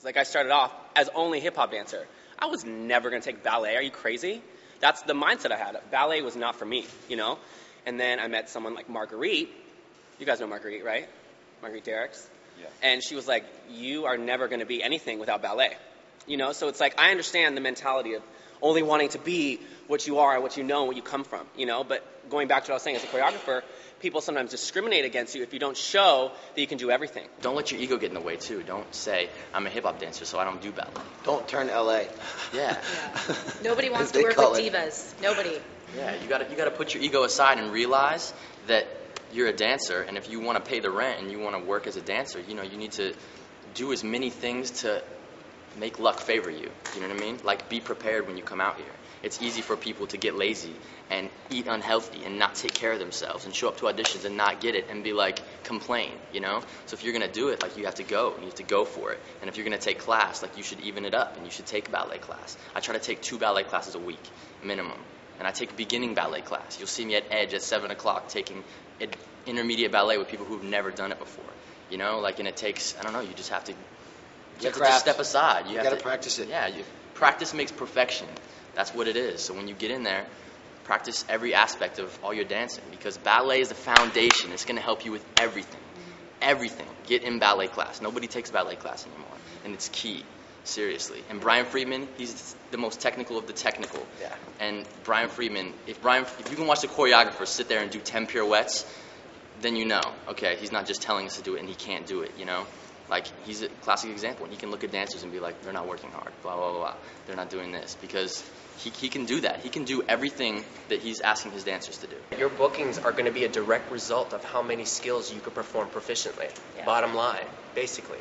Like, I started off as only hip-hop dancer. I was never going to take ballet. Are you crazy? That's the mindset I had. Ballet was not for me, you know? And then I met someone like Marguerite. You guys know Marguerite, right? Marguerite Derricks. Yeah. And she was like, you are never going to be anything without ballet. You know? So it's like, I understand the mentality of only wanting to be what you are and what you know and what you come from, you know? But going back to what I was saying, as a choreographer, people sometimes discriminate against you if you don't show that you can do everything. Don't let your ego get in the way, too. Don't say, I'm a hip-hop dancer, so I don't do ballet. Don't turn L.A. Yeah. Nobody wants to work with divas. Nobody. Yeah, you gotta put your ego aside and realize that you're a dancer, and if you want to pay the rent and you want to work as a dancer, you know, you need to do as many things to make luck favor you. You know what I mean? Like, be prepared when you come out here. It's easy for people to get lazy and eat unhealthy and not take care of themselves and show up to auditions and not get it and be like, complain, you know? So if you're going to do it, like, you have to go. You have to go for it. And if you're going to take class, like, you should even it up and you should take a ballet class. I try to take 2 ballet classes a week, minimum. And I take a beginning ballet class. You'll see me at Edge at 7 o'clock taking intermediate ballet with people who've never done it before. You know, like, and it takes, I don't know, you just have to, just step aside. You got to practice it. Yeah, practice makes perfection. That's what it is. So when you get in there, practice every aspect of all your dancing, because ballet is the foundation. It's going to help you with everything. Everything. Get in ballet class. Nobody takes ballet class anymore, and it's key. Seriously. And Brian Friedman, he's the most technical of the technical. Yeah. And Brian Friedman, if you can watch the choreographer sit there and do 10 pirouettes, then you know, okay, he's not just telling us to do it and he can't do it, you know? Like, he's a classic example. And he can look at dancers and be like, they're not working hard, blah, blah, blah, blah. They're not doing this, because he can do that. He can do everything that he's asking his dancers to do. Your bookings are going to be a direct result of how many skills you can perform proficiently. Yeah. Bottom line, basically.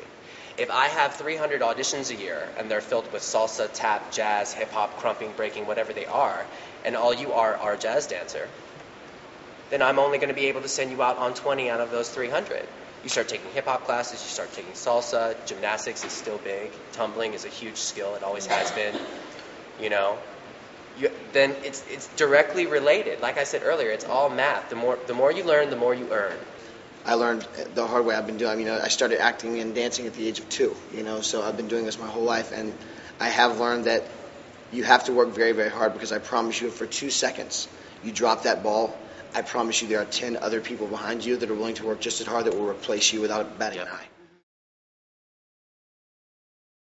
If I have 300 auditions a year and they're filled with salsa, tap, jazz, hip-hop, crumping, breaking, whatever they are, and all you are a jazz dancer, then I'm only going to be able to send you out on 20 out of those 300. You start taking hip-hop classes, you start taking salsa, gymnastics is still big, tumbling is a huge skill, it always has been, you know. Then it's directly related. Like I said earlier, it's all math. The more you learn, the more you earn. I learned the hard way. I've been doing, I started acting and dancing at the age of 2, so I've been doing this my whole life, and I have learned that you have to work very, very hard, because I promise you, if for 2 seconds you drop that ball, I promise you there are 10 other people behind you that are willing to work just as hard that will replace you without batting an eye.